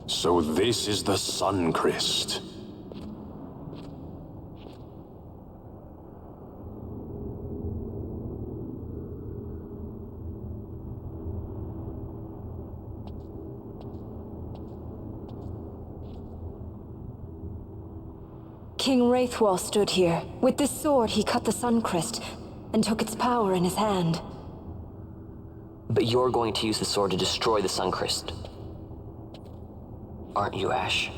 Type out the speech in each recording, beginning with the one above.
So this is the Sun Crest. King Wraithwall stood here. With this sword, he cut the Suncrest and took its power in his hand. But you're going to use the sword to destroy the Suncrest. Aren't you, Ash?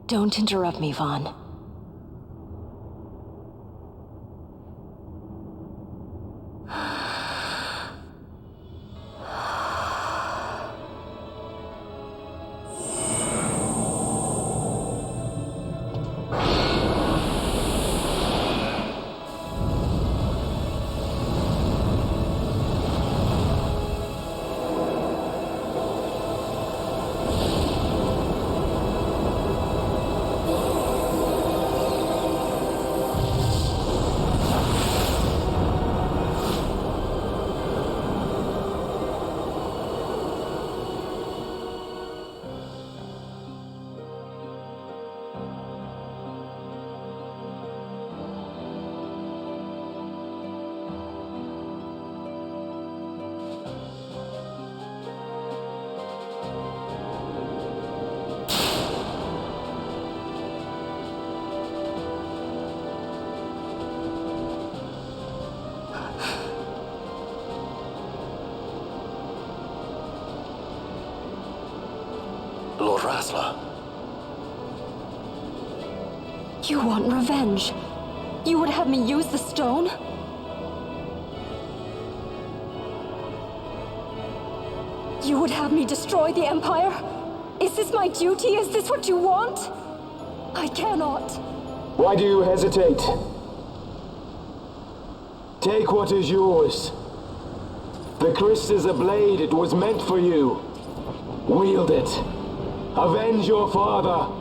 Don't interrupt me, Vaughn. Lord Rattler. You want revenge? You would have me use the stone? You would have me destroy the Empire? Is this my duty? Is this what you want? I cannot. Why do you hesitate? Take what is yours. The Crest is a blade. It was meant for you. Wield it. Avenge your father.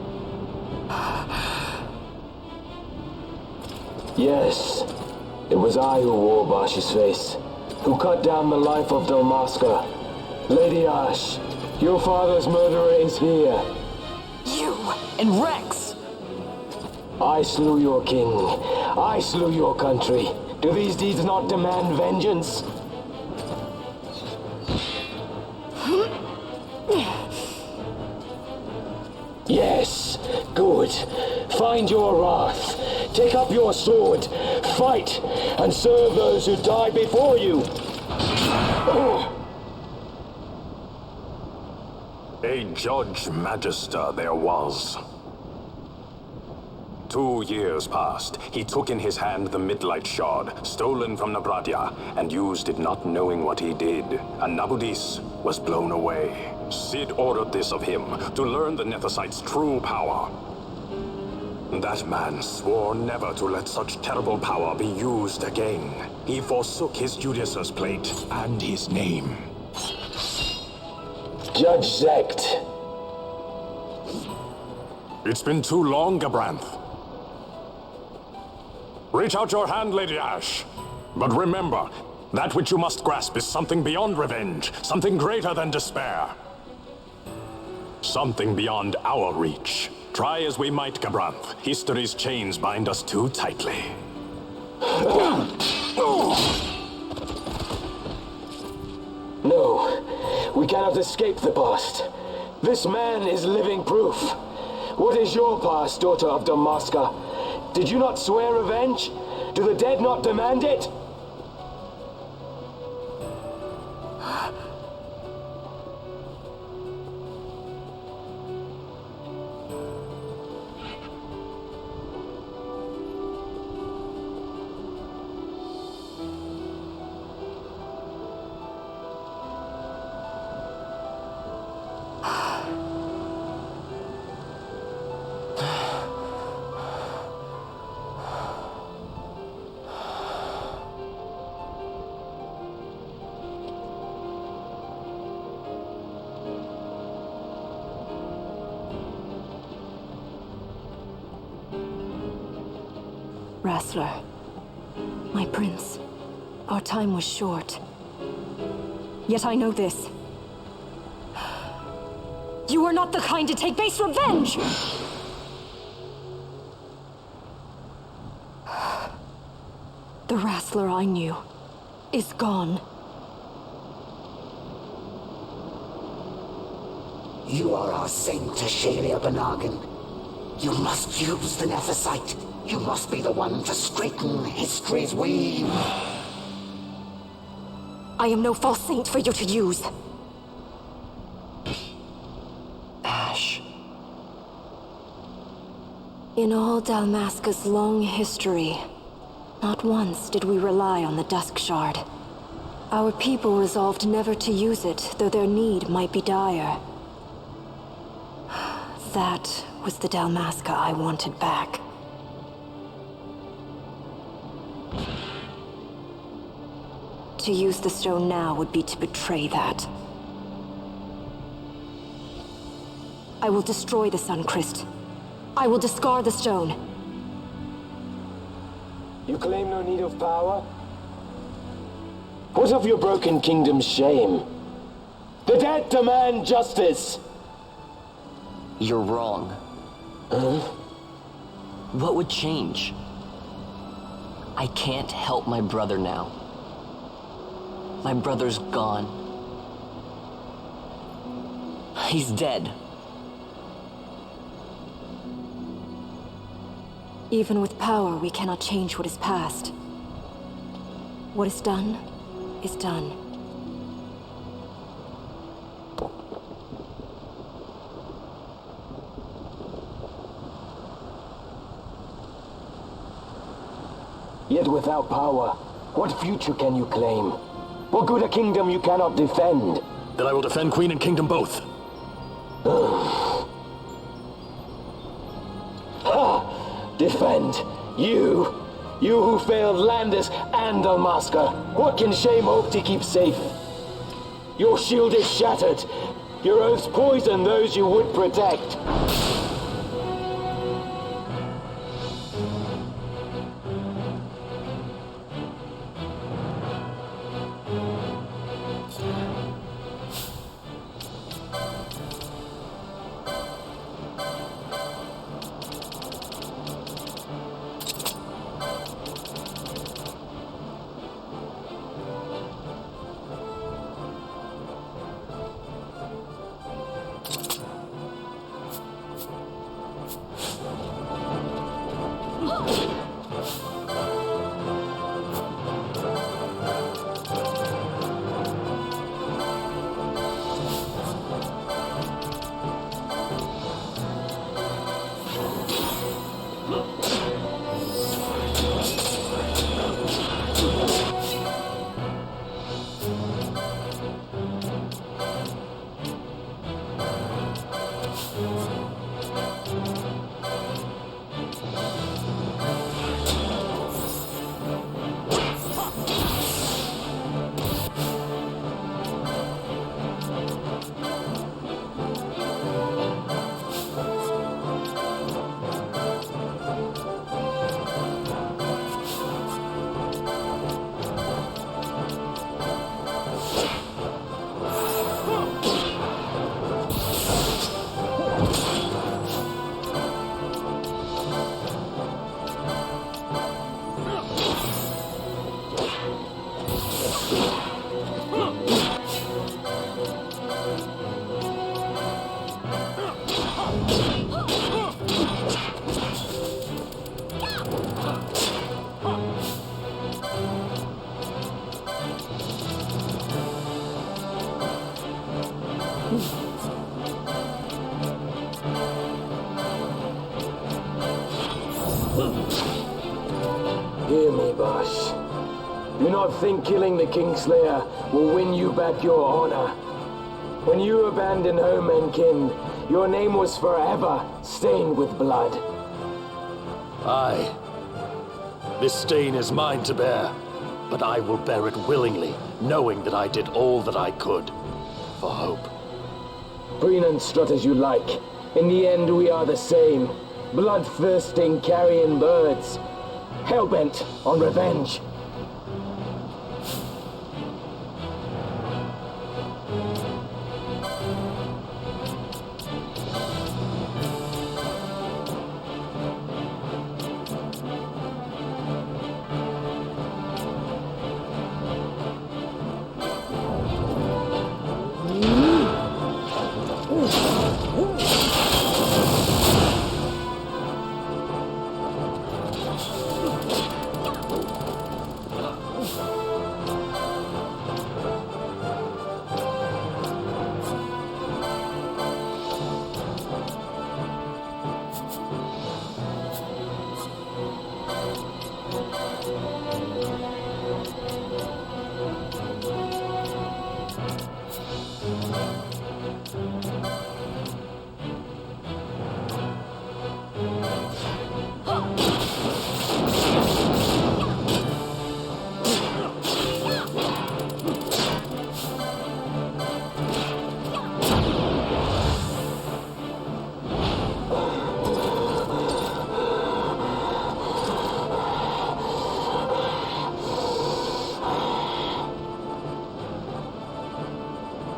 Yes, it was I who wore Bashi's face, who cut down the life of Dalmasca. Lady Ash, your father's murderer is here. You and Rex! I slew your king. I slew your country. Do these deeds not demand vengeance? Yes, good. Find your wrath. Take up your sword. Fight, and serve those who died before you. A Judge Magister there was. 2 years passed. He took in his hand the Midlight Shard, stolen from Nabradia, and used it not knowing what he did. And Nabudis was blown away. Sid ordered this of him, to learn the Nethicite's true power. That man swore never to let such terrible power be used again. He forsook his Judicious plate and his name. Judge Zekt. It's been too long, Gabranth. Reach out your hand, Lady Ash. But remember, that which you must grasp is something beyond revenge, something greater than despair. Something beyond our reach. Try as we might, Gabranth, history's chains bind us too tightly. No, we cannot escape the past. This man is living proof. What is your past, daughter of Dalmasca? Did you not swear revenge? Do the dead not demand it? wrestler. My prince, our time was short. Yet I know this. You are not the kind to take base revenge! The wrestler I knew is gone. You are our saint, Tashalia Benagan. You must use the Nephesite. You must be the one to straighten history's weave. I am no false saint for you to use. Ash. In all Dalmasca's long history, not once did we rely on the Dusk Shard. Our people resolved never to use it, though their need might be dire. That was the Dalmasca I wanted back. To use the stone now would be to betray that. I will destroy the Suncrest. I will discard the stone. You claim no need of power? What of your broken kingdom's shame? The dead demand justice! You're wrong. Huh? What would change? I can't help my brother now. My brother's gone. He's dead. Even with power, we cannot change what is past. What is done, is done. Yet without power, what future can you claim? What good a kingdom you cannot defend? Then I will defend Queen and Kingdom both. Defend? You? You who failed Landis and Dalmasca. What can shame hope to keep safe? Your shield is shattered. Your oaths poison those you would protect. Hear me, Boss. Do not think killing the Kingslayer will win you back your honor. When you abandoned home and kin, your name was forever stained with blood. Aye. This stain is mine to bear, but I will bear it willingly, knowing that I did all that I could for hope. Preen and strut as you like. In the end, we are the same. Bloodthirsting carrion birds. hell-bent on revenge.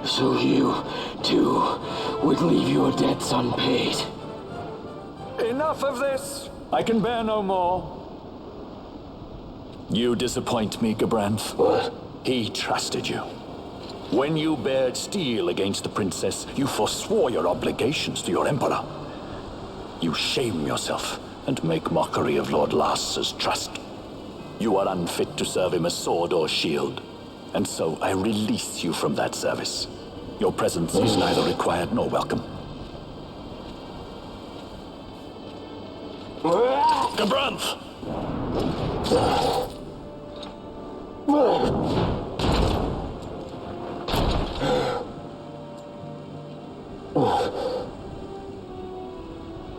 So you, too, would leave your debts unpaid. Enough of this! I can bear no more. You disappoint me, Gabranth. What? He trusted you. When you bared steel against the princess, you forswore your obligations to your emperor. You shame yourself and make mockery of Lord Lars's trust. You are unfit to serve him as sword or shield, and so I release you from that service. Your presence is neither required nor welcome. Gabranth!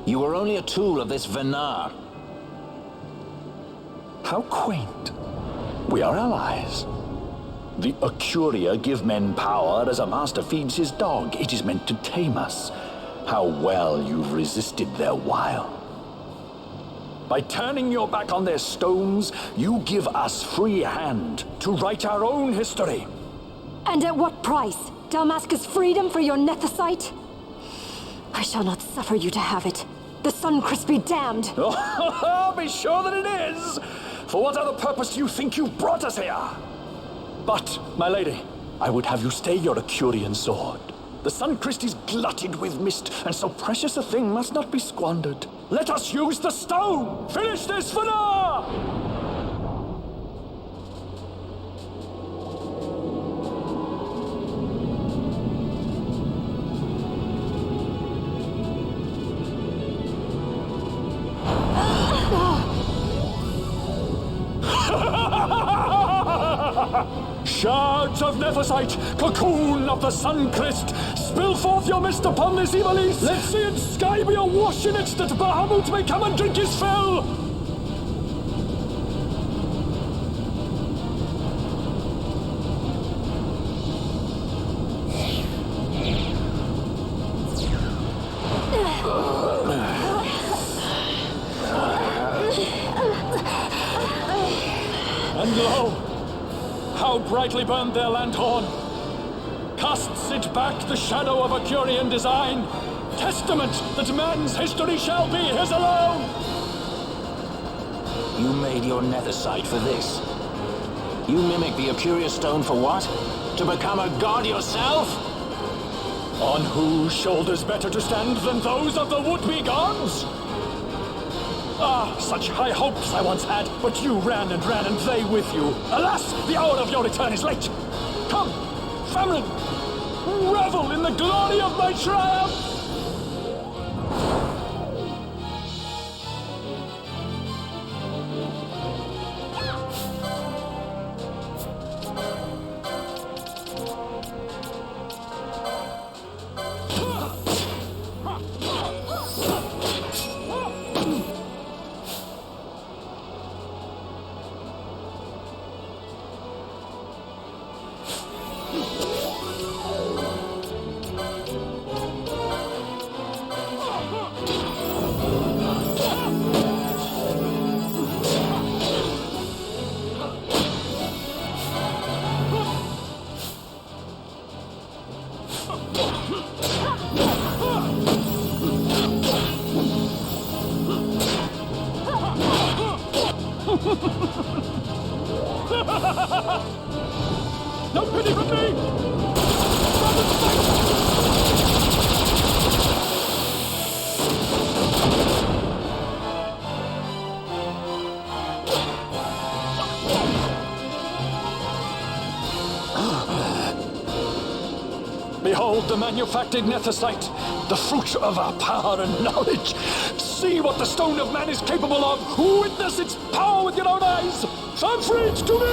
You were only a tool of this Venar. How quaint. We are allies. The Acuria give men power as a master feeds his dog. It is meant to tame us. How well you've resisted their wile. By turning your back on their stones, you give us free hand to write our own history. And at what price? Dalmasca's freedom for your nethicite? I shall not suffer you to have it. The Sunchrist be damned! Oh, be sure that it is! For what other purpose do you think you brought us here? But, my lady, I would have you stay your Acurian sword. The Sunchrist is glutted with mist, and so precious a thing must not be squandered. Let us use the stone! Finish this for now! Shards of Nephesite, cocoon of the Sunchrist, spill forth your mist upon this evil east. Let sea and sky be awash in it, that Bahamut may come and drink his fill. And lo! How brightly burned their lanthorn! Casts it back the shadow of Acurian design, testament that man's history shall be his alone! You made your nethicite for this. You mimic the Acuria stone for what? To become a god yourself? On whose shoulders better to stand than those of the would-be gods? Ah, such high hopes I once had, but you ran and they with you. Alas, the hour of your return is late. Come, family, revel in the glory of my triumph! No pity for me! Behold the manufactured Nethicite, the fruit of our power and knowledge. See what the Stone of Man is capable of. Witness its power with your own eyes. Famfrit, to me!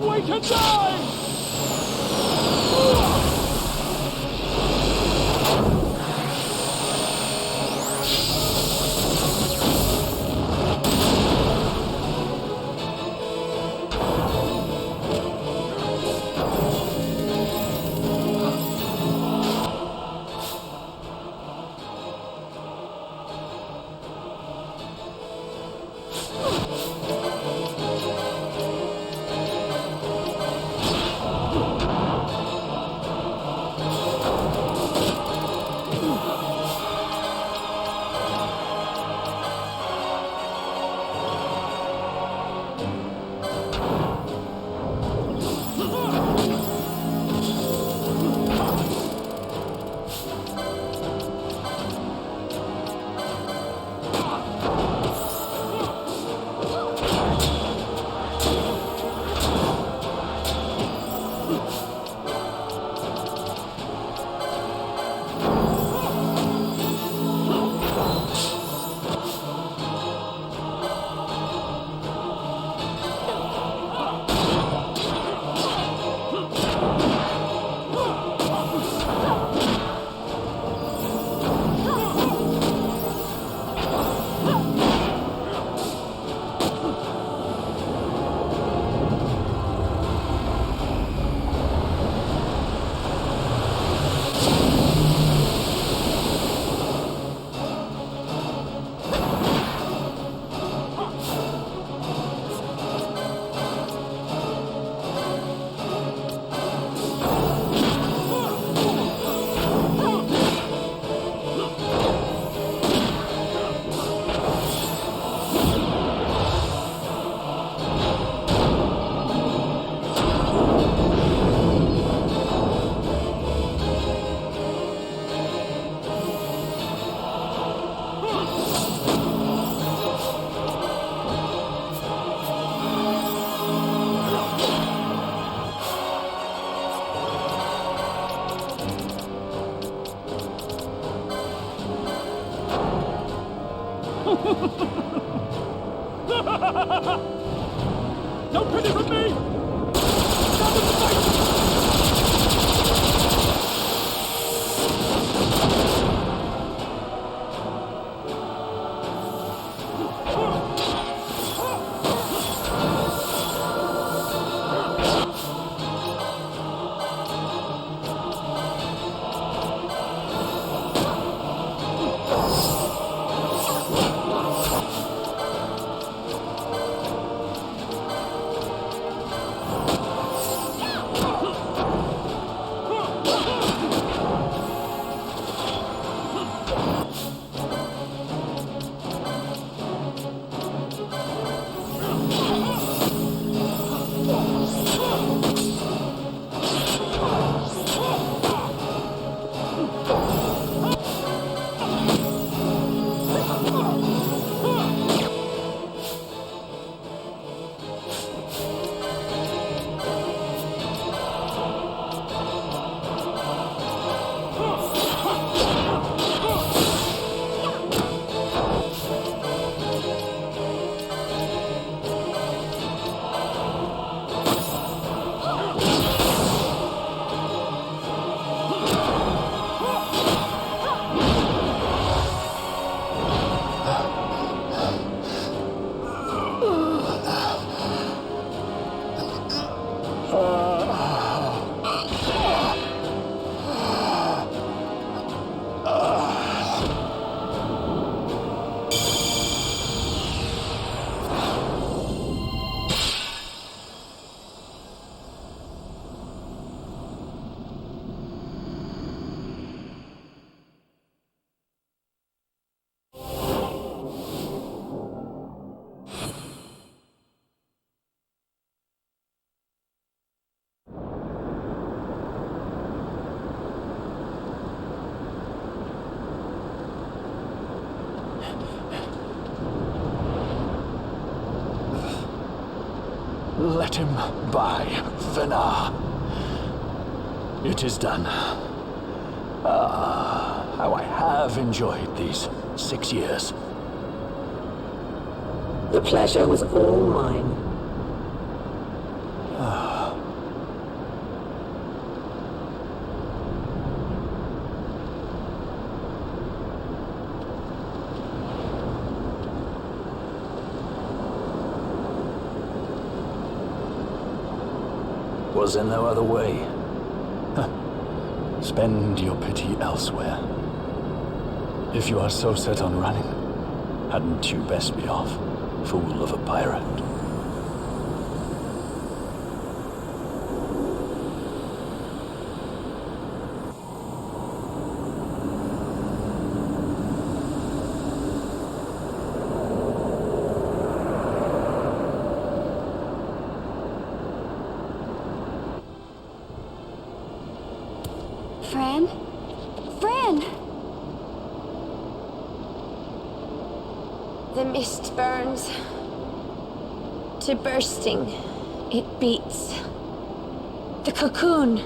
Wake and die! No pity for me! Stop and fight! Let him by, Venar. It is done. How I have enjoyed these 6 years. The pleasure was all mine. Was there no other way? Spend your pity elsewhere. If you are so set on running, hadn't you best be off, fool of a pirate? Fran? Fran! The mist burns to bursting. It beats. The cocoon.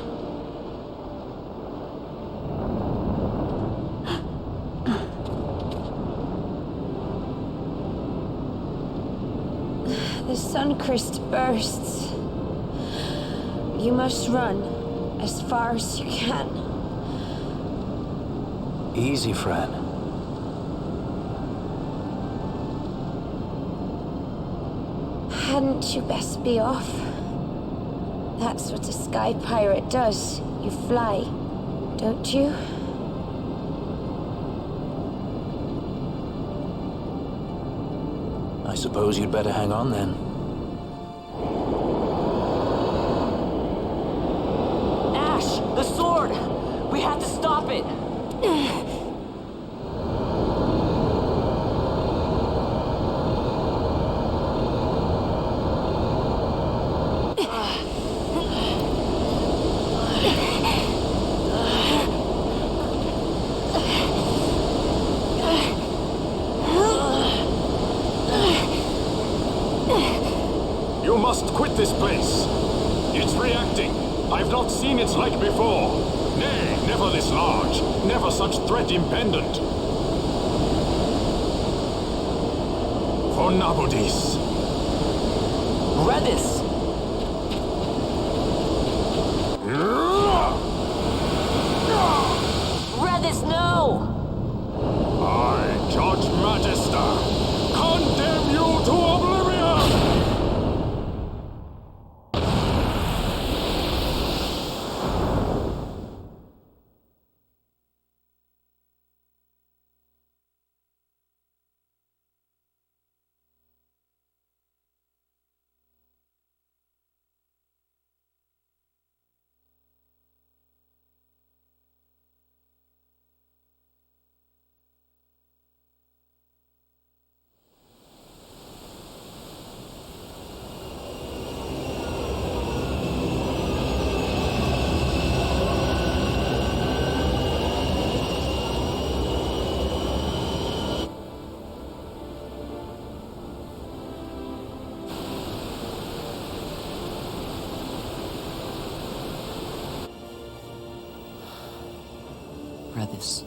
The Suncrist bursts. You must run as far as you can. Easy, Fran. Hadn't you best be off? That's what a sky pirate does. You fly, don't you? I suppose you'd better hang on then. Ash! The sword! We have to stop it! You must quit this place. It's reacting. I've not seen its like before. Nay, never this large. Never such threat impendent. For Nabudis. Redis! Redis, no! I, Judge Magister, condemn you to oblivion! Redis.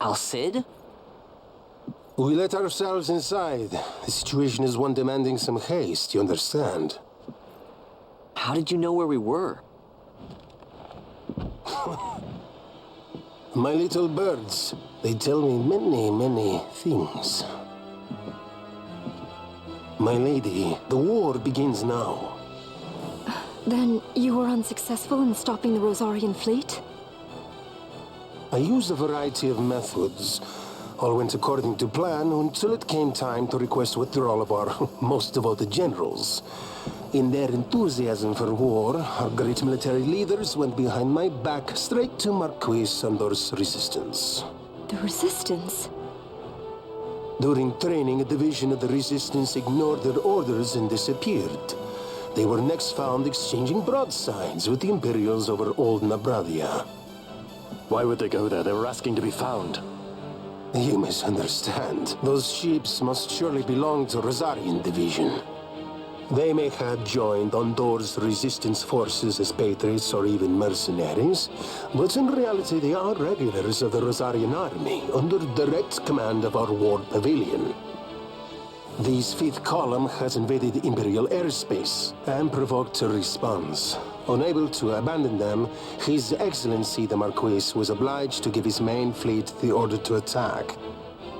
Al-Cid? We let ourselves inside. The situation is one demanding some haste, you understand? How did you know where we were? My little birds, they tell me many, many things. My lady, the war begins now. Then you were unsuccessful in stopping the Rosarian fleet? I used a variety of methods. All went according to plan until it came time to request withdrawal of our most devoted generals. In their enthusiasm for war, our great military leaders went behind my back straight to Marquis Sandor's resistance. The Resistance? During training, a division of the Resistance ignored their orders and disappeared. They were next found exchanging broadsides with the Imperials over Old Nabradia. Why would they go there? They were asking to be found. You misunderstand. Those ships must surely belong to Rosarian Division. They may have joined Ondor's resistance forces as patriots or even mercenaries, but in reality they are regulars of the Rosarian army, under direct command of our war pavilion. This fifth column has invaded Imperial airspace and provoked a response. Unable to abandon them, His Excellency the Marquis was obliged to give his main fleet the order to attack.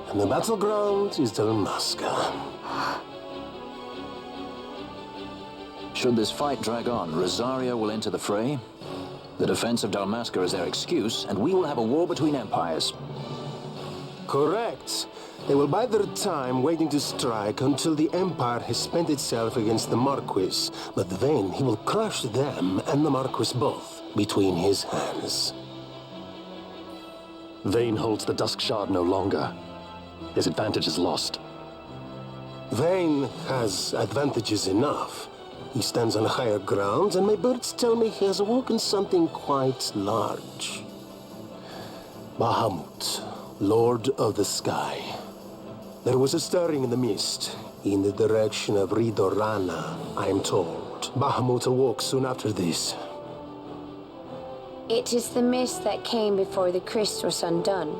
And the battleground is Dalmasca. Should this fight drag on, Rosaria will enter the fray. The defense of Dalmasca is their excuse, and we will have a war between empires. Correct. They will bide their time waiting to strike until the Empire has spent itself against the Marquis. But then he will crush them and the Marquis both between his hands. Vayne holds the Dusk Shard no longer. His advantage is lost. Vayne has advantages enough. He stands on higher ground, and my birds tell me he has awoken something quite large. Bahamut, Lord of the Sky. There was a stirring in the mist, in the direction of Ridorana, I am told. Bahamut awoke soon after this. It is the mist that came before the Christ was undone.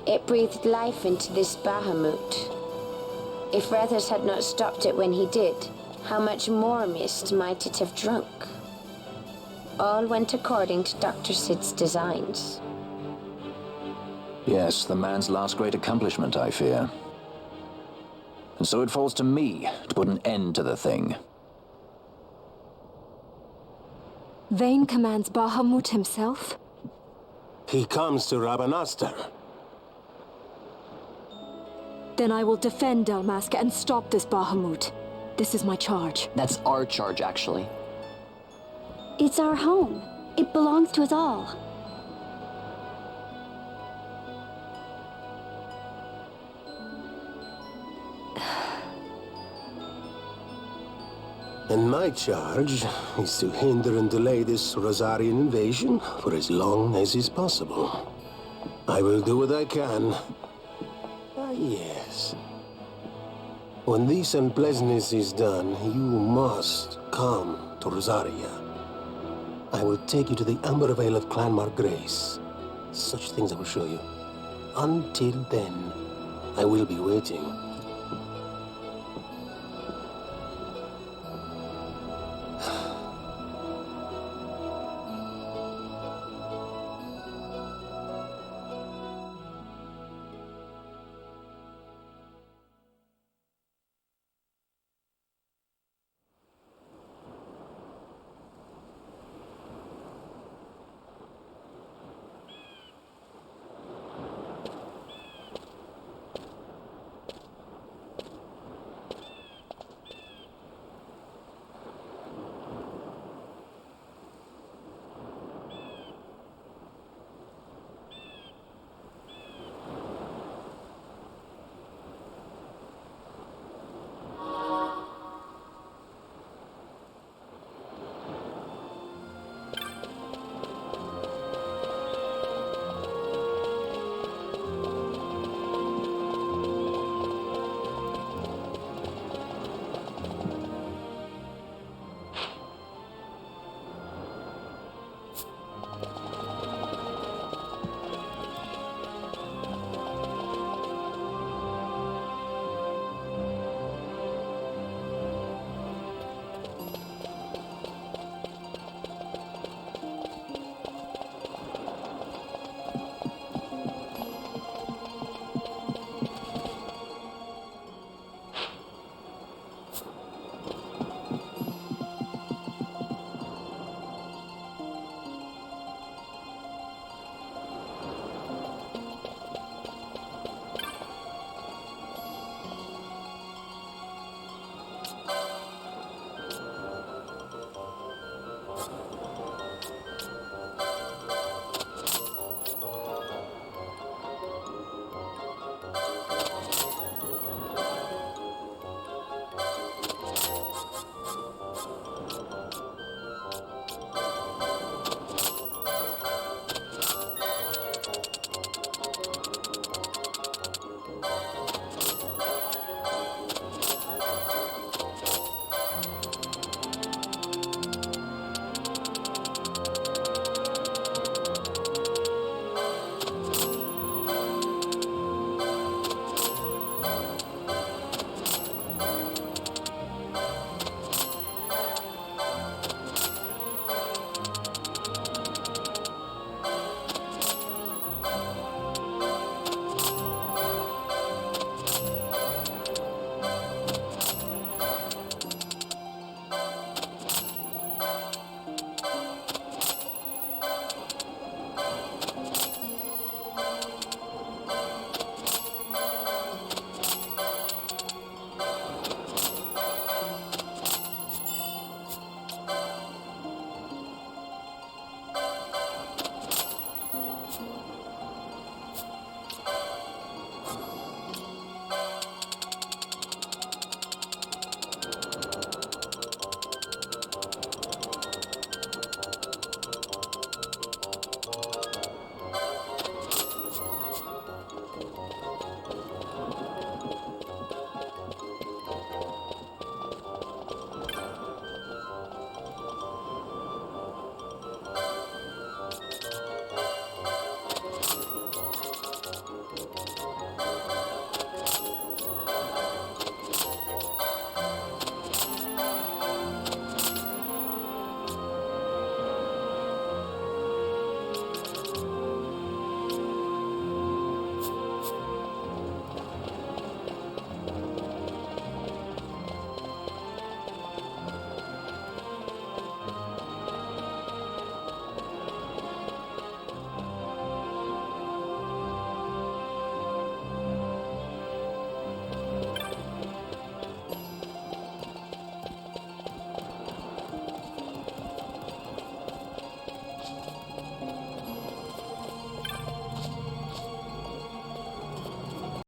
It breathed life into this Bahamut. If Rethers had not stopped it when he did, how much more mist might it have drunk? All went according to Dr. Sid's designs. Yes, the man's last great accomplishment, I fear. And so it falls to me to put an end to the thing. Vayne commands Bahamut himself? He comes to Rabanastar. Then I will defend Dalmasca and stop this Bahamut. This is my charge. That's our charge, actually. It's our home. It belongs to us all. And my charge is to hinder and delay this Rosarian invasion for as long as is possible. I will do what I can. Ah, yes. When this unpleasantness is done, you must come to Rosaria. I will take you to the Amber Vale of Clan Margrace. Such things I will show you. Until then, I will be waiting.